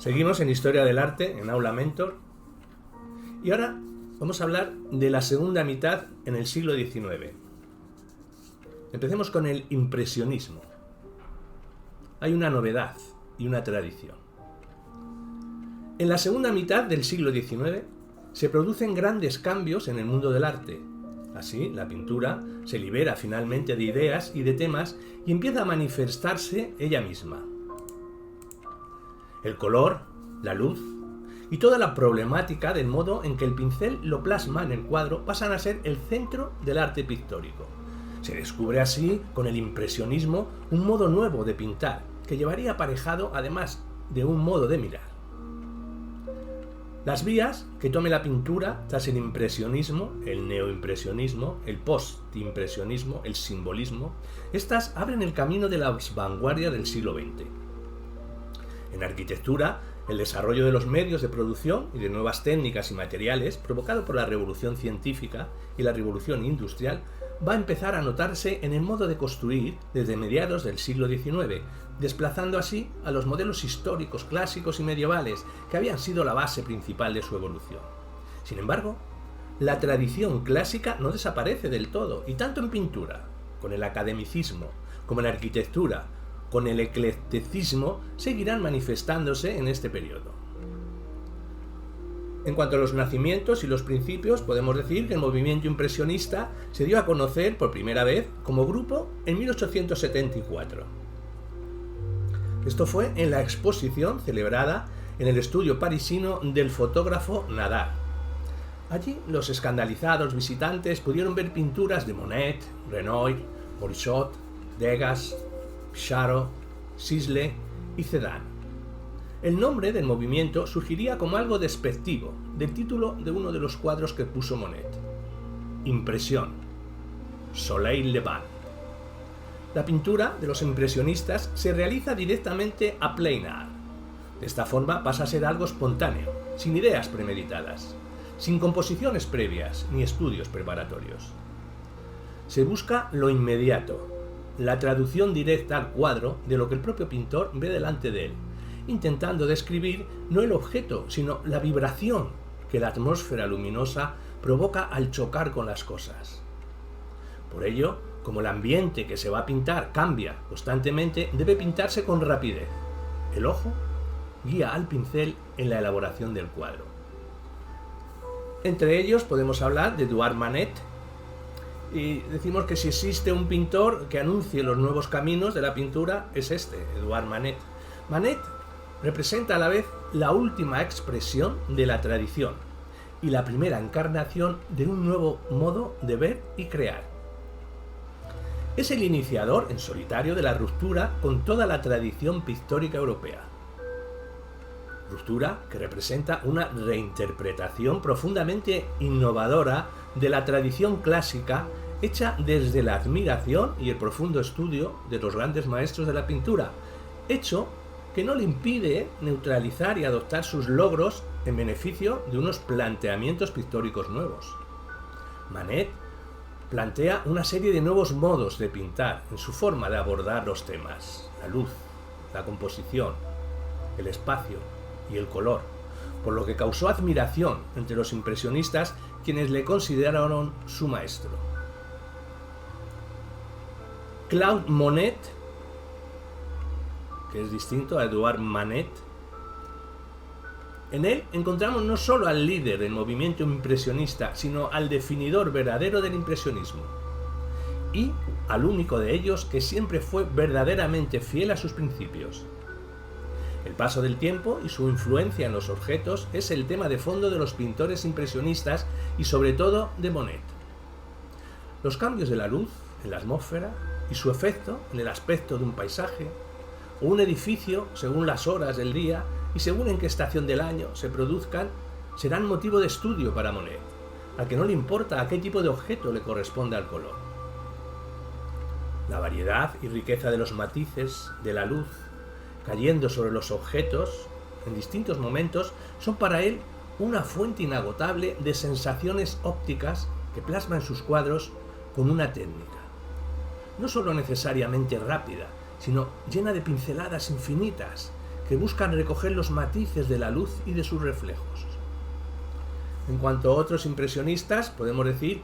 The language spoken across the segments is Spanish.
Seguimos en Historia del Arte, en Aula Mentor, y ahora vamos a hablar de la segunda mitad en el siglo XIX. Empecemos con el impresionismo. Hay una novedad y una tradición. En la segunda mitad del siglo XIX se producen grandes cambios en el mundo del arte. Así, la pintura se libera finalmente de ideas y de temas y empieza a manifestarse ella misma. El color, la luz y toda la problemática del modo en que el pincel lo plasma en el cuadro pasan a ser el centro del arte pictórico. Se descubre así, con el impresionismo, un modo nuevo de pintar, que llevaría aparejado, además de un modo de mirar. Las vías que tome la pintura tras el impresionismo, el neoimpresionismo, el postimpresionismo, el simbolismo, estas abren el camino de las vanguardias del siglo XX. En arquitectura, el desarrollo de los medios de producción y de nuevas técnicas y materiales, provocado por la revolución científica y la revolución industrial, va a empezar a notarse en el modo de construir desde mediados del siglo XIX, desplazando así a los modelos históricos, clásicos y medievales, que habían sido la base principal de su evolución. Sin embargo, la tradición clásica no desaparece del todo, y tanto en pintura, con el academicismo, como en arquitectura, con el eclecticismo, seguirán manifestándose en este periodo. En cuanto a los nacimientos y los principios, podemos decir que el movimiento impresionista se dio a conocer por primera vez como grupo en 1874. Esto fue en la exposición celebrada en el estudio parisino del fotógrafo Nadar. Allí los escandalizados visitantes pudieron ver pinturas de Monet, Renoir, Morisot, Degas, Pissarro, Sisley y Cézanne. El nombre del movimiento surgiría como algo despectivo del título de uno de los cuadros que puso Monet: Impresión, Soleil Levant. La pintura de los impresionistas se realiza directamente a plein art. De esta forma pasa a ser algo espontáneo, sin ideas premeditadas, sin composiciones previas ni estudios preparatorios. Se busca lo inmediato, la traducción directa al cuadro de lo que el propio pintor ve delante de él, intentando describir no el objeto, sino la vibración que la atmósfera luminosa provoca al chocar con las cosas. Por ello, como el ambiente que se va a pintar cambia constantemente, debe pintarse con rapidez. El ojo guía al pincel en la elaboración del cuadro. Entre ellos podemos hablar de Eduard Manet, y decimos que si existe un pintor que anuncie los nuevos caminos de la pintura, es este, Eduard Manet. Manet representa a la vez la última expresión de la tradición y la primera encarnación de un nuevo modo de ver y crear. Es el iniciador en solitario de la ruptura con toda la tradición pictórica europea. Ruptura que representa una reinterpretación profundamente innovadora de la tradición clásica, hecha desde la admiración y el profundo estudio de los grandes maestros de la pintura, hecho que no le impide neutralizar y adoptar sus logros en beneficio de unos planteamientos pictóricos nuevos. Manet plantea una serie de nuevos modos de pintar en su forma de abordar los temas: la luz, la composición, el espacio y el color, por lo que causó admiración entre los impresionistas, quienes le consideraron su maestro. Claude Monet, que es distinto a Eduard Manet, en él encontramos no solo al líder del movimiento impresionista, sino al definidor verdadero del impresionismo, y al único de ellos que siempre fue verdaderamente fiel a sus principios. El paso del tiempo y su influencia en los objetos es el tema de fondo de los pintores impresionistas y sobre todo de Monet. Los cambios de la luz en la atmósfera y su efecto en el aspecto de un paisaje o un edificio según las horas del día y según en qué estación del año se produzcan serán motivo de estudio para Monet, al que no le importa a qué tipo de objeto le corresponda al color. La variedad y riqueza de los matices de la luz cayendo sobre los objetos en distintos momentos son para él una fuente inagotable de sensaciones ópticas que plasma en sus cuadros con una técnica, no solo necesariamente rápida, sino llena de pinceladas infinitas que buscan recoger los matices de la luz y de sus reflejos. En cuanto a otros impresionistas, podemos decir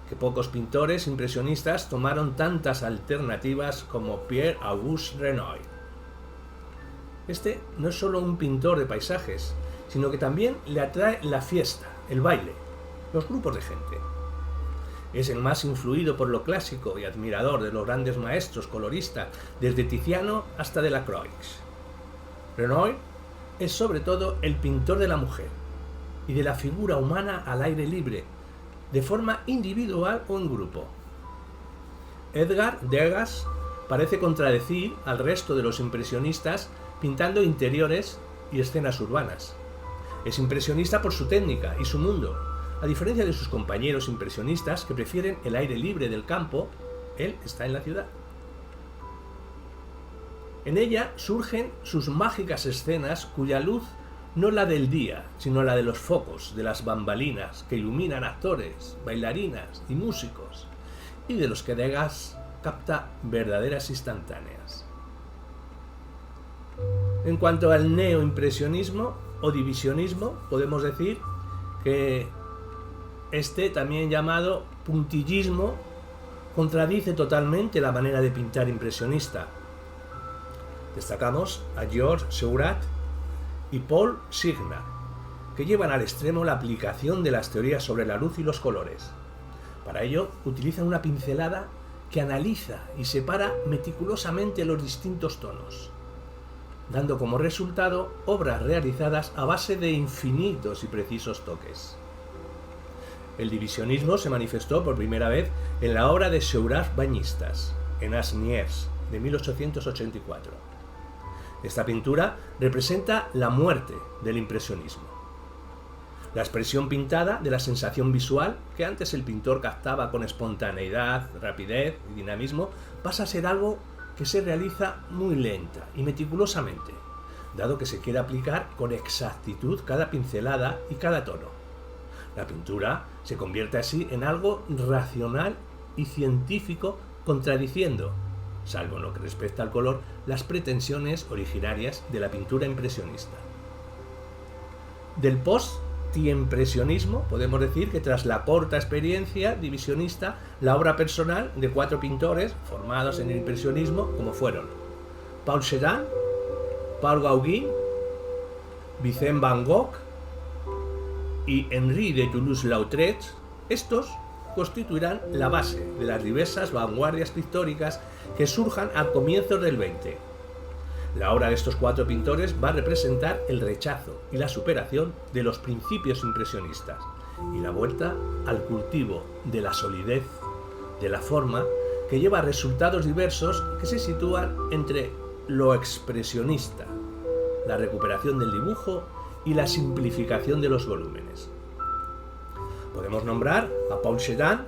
que pocos pintores impresionistas tomaron tantas alternativas como Pierre-Auguste Renoir. Este no es solo un pintor de paisajes, sino que también le atrae la fiesta, el baile, los grupos de gente. Es el más influido por lo clásico y admirador de los grandes maestros coloristas, desde Tiziano hasta Delacroix. Renoir es sobre todo el pintor de la mujer y de la figura humana al aire libre, de forma individual o en grupo. Edgar Degas parece contradecir al resto de los impresionistas pintando interiores y escenas urbanas. Es impresionista por su técnica y su mundo. A diferencia de sus compañeros impresionistas que prefieren el aire libre del campo, él está en la ciudad. En ella surgen sus mágicas escenas cuya luz no es la del día, sino la de los focos, de las bambalinas que iluminan actores, bailarinas y músicos, y de los que Degas capta verdaderas instantáneas. En cuanto al neoimpresionismo o divisionismo, podemos decir que este, también llamado puntillismo, contradice totalmente la manera de pintar impresionista. Destacamos a Georges Seurat y Paul Signac, que llevan al extremo la aplicación de las teorías sobre la luz y los colores. Para ello, utilizan una pincelada que analiza y separa meticulosamente los distintos tonos, dando como resultado obras realizadas a base de infinitos y precisos toques. El divisionismo se manifestó por primera vez en la obra de Seurat Bañistas, en Asnières, de 1884. Esta pintura representa la muerte del impresionismo. La expresión pintada de la sensación visual que antes el pintor captaba con espontaneidad, rapidez y dinamismo pasa a ser algo que se realiza muy lenta y meticulosamente, dado que se quiere aplicar con exactitud cada pincelada y cada tono. La pintura se convierte así en algo racional y científico, contradiciendo, salvo en lo que respecta al color, las pretensiones originarias de la pintura impresionista. Del post-impresionismo podemos decir que tras la corta experiencia divisionista, la obra personal de 4 pintores formados en el impresionismo, como fueron Paul Cézanne, Paul Gauguin, Vincent van Gogh y Henri de Toulouse-Lautrec, estos constituirán la base de las diversas vanguardias pictóricas que surjan a comienzos del XX. La obra de estos 4 pintores va a representar el rechazo y la superación de los principios impresionistas y la vuelta al cultivo de la solidez, de la forma, que lleva a resultados diversos que se sitúan entre lo expresionista, la recuperación del dibujo y la simplificación de los volúmenes. Podemos nombrar a Paul Cézanne,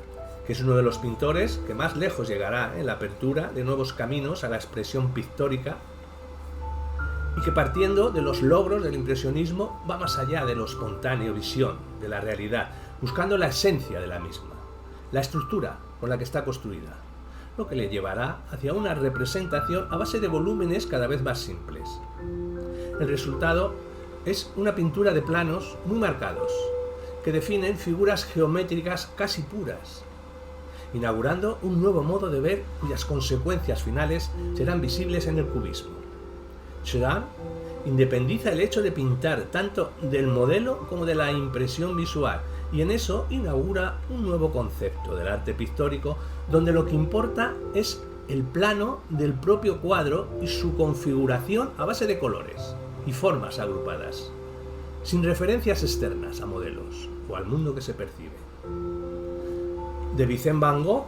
que es uno de los pintores que más lejos llegará en la apertura de nuevos caminos a la expresión pictórica y que, partiendo de los logros del impresionismo, va más allá de lo espontáneo, visión de la realidad, buscando la esencia de la misma, la estructura con la que está construida, lo que le llevará hacia una representación a base de volúmenes cada vez más simples. El resultado es una pintura de planos muy marcados, que definen figuras geométricas casi puras, inaugurando un nuevo modo de ver cuyas consecuencias finales serán visibles en el cubismo. Cézanne independiza el hecho de pintar tanto del modelo como de la impresión visual, y en eso inaugura un nuevo concepto del arte pictórico, donde lo que importa es el plano del propio cuadro y su configuración a base de colores y formas agrupadas, sin referencias externas a modelos o al mundo que se percibe. De Vincent van Gogh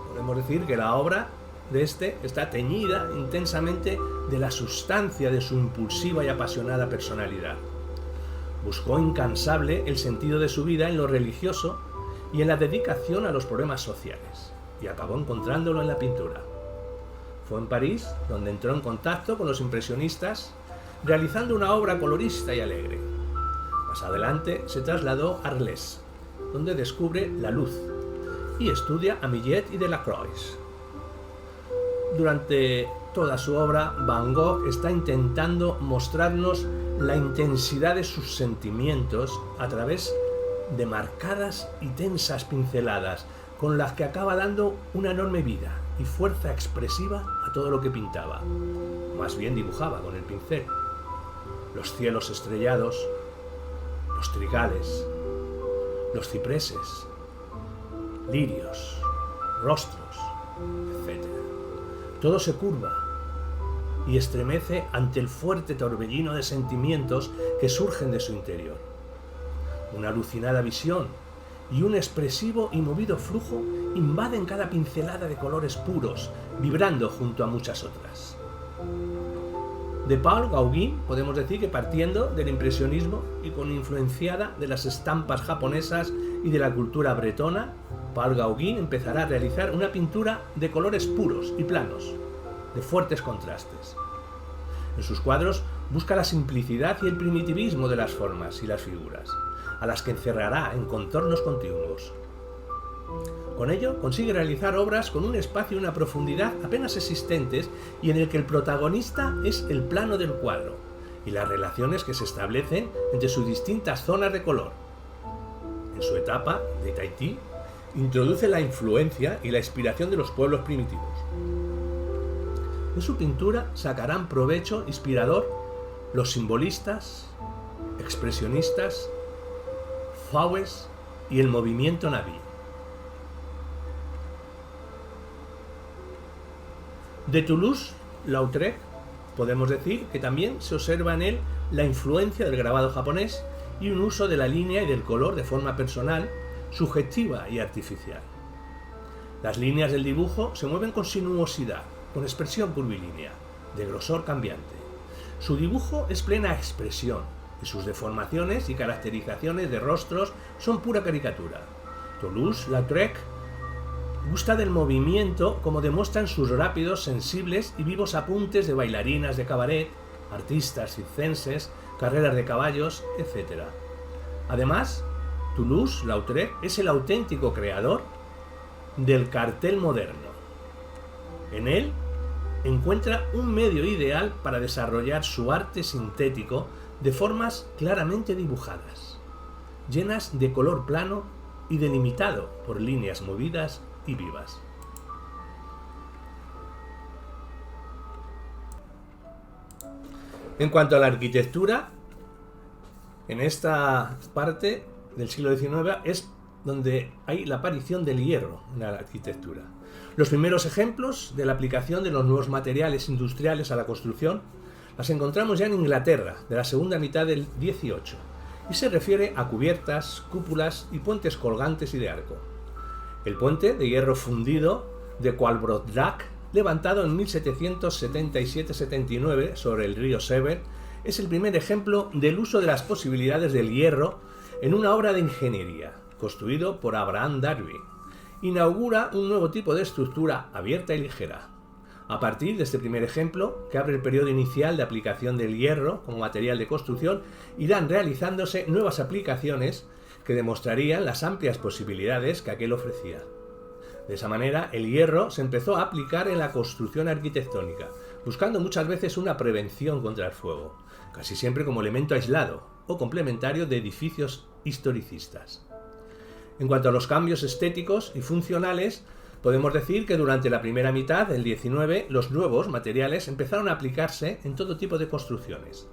podemos decir que la obra de este está teñida intensamente de la sustancia de su impulsiva y apasionada personalidad. Buscó incansable el sentido de su vida en lo religioso y en la dedicación a los problemas sociales, y acabó encontrándolo en la pintura. Fue en París donde entró en contacto con los impresionistas, realizando una obra colorista y alegre. Más adelante se trasladó a Arles, donde descubre la luz y estudia a Millet y Delacroix. durante toda su obra, Van Gogh está intentando mostrarnos la intensidad de sus sentimientos a través de marcadas y tensas pinceladas, con las que acaba dando una enorme vida y fuerza expresiva a todo lo que pintaba. Más bien dibujaba con el pincel. Los cielos estrellados, los trigales, los cipreses, lirios, rostros, etc. Todo se curva y estremece ante el fuerte torbellino de sentimientos que surgen de su interior. Una alucinada visión y un expresivo y movido flujo invaden cada pincelada de colores puros, vibrando junto a muchas otras. De Paul Gauguin podemos decir que, partiendo del impresionismo y con influenciada de las estampas japonesas y de la cultura bretona, Paul Gauguin empezará a realizar una pintura de colores puros y planos, de fuertes contrastes. En sus cuadros busca la simplicidad y el primitivismo de las formas y las figuras, a las que encerrará en contornos continuos. Con ello consigue realizar obras con un espacio y una profundidad apenas existentes y en el que el protagonista es el plano del cuadro y las relaciones que se establecen entre sus distintas zonas de color. En su etapa de Tahití introduce la influencia y la inspiración de los pueblos primitivos. De su pintura sacarán provecho inspirador los simbolistas, expresionistas, fauves y el movimiento Naví. De Toulouse-Lautrec podemos decir que también se observa en él la influencia del grabado japonés y un uso de la línea y del color de forma personal, subjetiva y artificial. Las líneas del dibujo se mueven con sinuosidad, con expresión curvilínea, de grosor cambiante. Su dibujo es plena expresión y sus deformaciones y caracterizaciones de rostros son pura caricatura. Toulouse-Lautrec gusta del movimiento, como demuestran sus rápidos, sensibles y vivos apuntes de bailarinas de cabaret, artistas circenses, carreras de caballos, etc. Además, Toulouse-Lautrec es el auténtico creador del cartel moderno. En él encuentra un medio ideal para desarrollar su arte sintético de formas claramente dibujadas, llenas de color plano y delimitado por líneas movidas y vivas. En cuanto a la arquitectura, en esta parte del siglo XIX es donde hay la aparición del hierro en la arquitectura. Los primeros ejemplos de la aplicación de los nuevos materiales industriales a la construcción las encontramos ya en Inglaterra, de la segunda mitad del XVIII, y se refiere a cubiertas, cúpulas y puentes colgantes y de arco. El puente de hierro fundido de Coalbrook, levantado en 1777-79 sobre el río Severn, es el primer ejemplo del uso de las posibilidades del hierro en una obra de ingeniería, construido por Abraham Darby. Inaugura un nuevo tipo de estructura abierta y ligera. A partir de este primer ejemplo, que abre el periodo inicial de aplicación del hierro como material de construcción, irán realizándose nuevas aplicaciones que demostrarían las amplias posibilidades que aquel ofrecía. De esa manera, el hierro se empezó a aplicar en la construcción arquitectónica, buscando muchas veces una prevención contra el fuego, casi siempre como elemento aislado o complementario de edificios historicistas. En cuanto a los cambios estéticos y funcionales, podemos decir que durante la primera mitad del XIX los nuevos materiales empezaron a aplicarse en todo tipo de construcciones.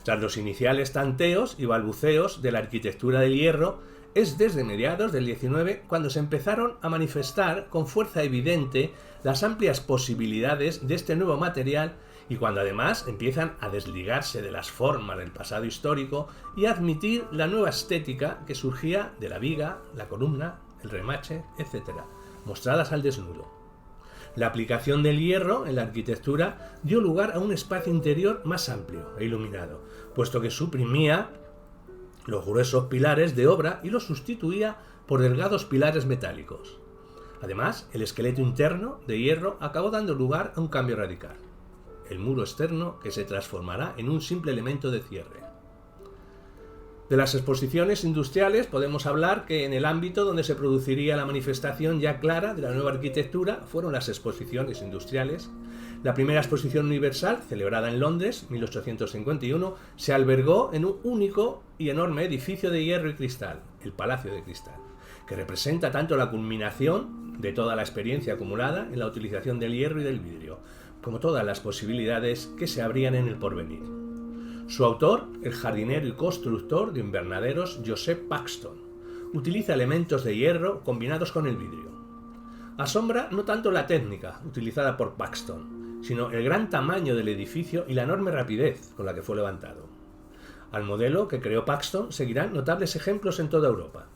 Tras los iniciales tanteos y balbuceos de la arquitectura del hierro, es desde mediados del XIX cuando se empezaron a manifestar con fuerza evidente las amplias posibilidades de este nuevo material y cuando además empiezan a desligarse de las formas del pasado histórico y a admitir la nueva estética que surgía de la viga, la columna, el remache, etc., mostradas al desnudo. La aplicación del hierro en la arquitectura dio lugar a un espacio interior más amplio e iluminado, puesto que suprimía los gruesos pilares de obra y los sustituía por delgados pilares metálicos. Además, el esqueleto interno de hierro acabó dando lugar a un cambio radical: el muro externo, que se transformará en un simple elemento de cierre. De las exposiciones industriales podemos hablar que en el ámbito donde se produciría la manifestación ya clara de la nueva arquitectura fueron las exposiciones industriales. La primera exposición universal, celebrada en Londres, 1851, se albergó en un único y enorme edificio de hierro y cristal, el Palacio de Cristal, que representa tanto la culminación de toda la experiencia acumulada en la utilización del hierro y del vidrio, como todas las posibilidades que se abrían en el porvenir. Su autor, el jardinero y constructor de invernaderos Joseph Paxton, utiliza elementos de hierro combinados con el vidrio. Asombra no tanto la técnica utilizada por Paxton, sino el gran tamaño del edificio y la enorme rapidez con la que fue levantado. Al modelo que creó Paxton seguirán notables ejemplos en toda Europa,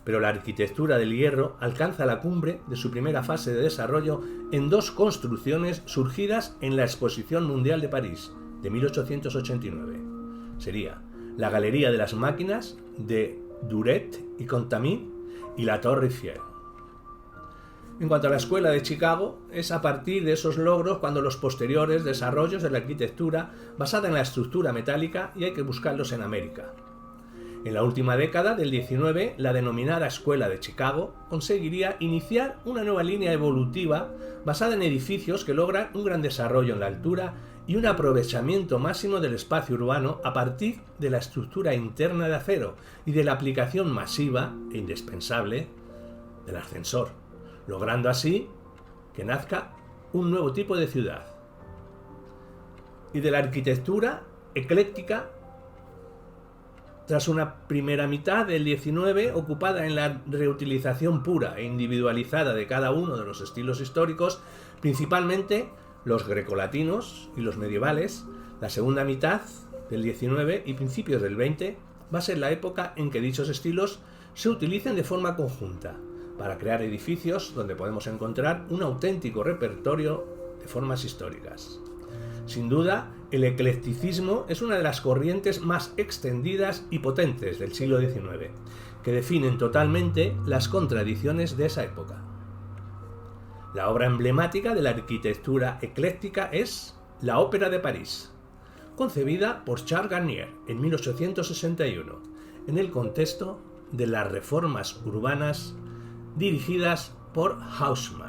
pero la arquitectura del hierro alcanza la cumbre de su primera fase de desarrollo en dos construcciones surgidas en la Exposición Mundial de París, de 1889. Sería la Galería de las Máquinas de Duret y Contamine y la Torre Eiffel. En cuanto a la Escuela de Chicago, es a partir de esos logros cuando los posteriores desarrollos de la arquitectura basada en la estructura metálica y hay que buscarlos en América. En la última década del 19, la denominada Escuela de Chicago conseguiría iniciar una nueva línea evolutiva basada en edificios que logran un gran desarrollo en la altura y un aprovechamiento máximo del espacio urbano a partir de la estructura interna de acero y de la aplicación masiva e indispensable del ascensor, logrando así que nazca un nuevo tipo de ciudad. Y de la arquitectura ecléctica, tras una primera mitad del 19 ocupada en la reutilización pura e individualizada de cada uno de los estilos históricos, principalmente los grecolatinos y los medievales, la segunda mitad del 19 y principios del 20 va a ser la época en que dichos estilos se utilicen de forma conjunta para crear edificios donde podemos encontrar un auténtico repertorio de formas históricas. Sin duda, el eclecticismo es una de las corrientes más extendidas y potentes del siglo XIX, que definen totalmente las contradicciones de esa época. La obra emblemática de la arquitectura ecléctica es la Ópera de París, concebida por Charles Garnier en 1861, en el contexto de las reformas urbanas dirigidas por Haussmann.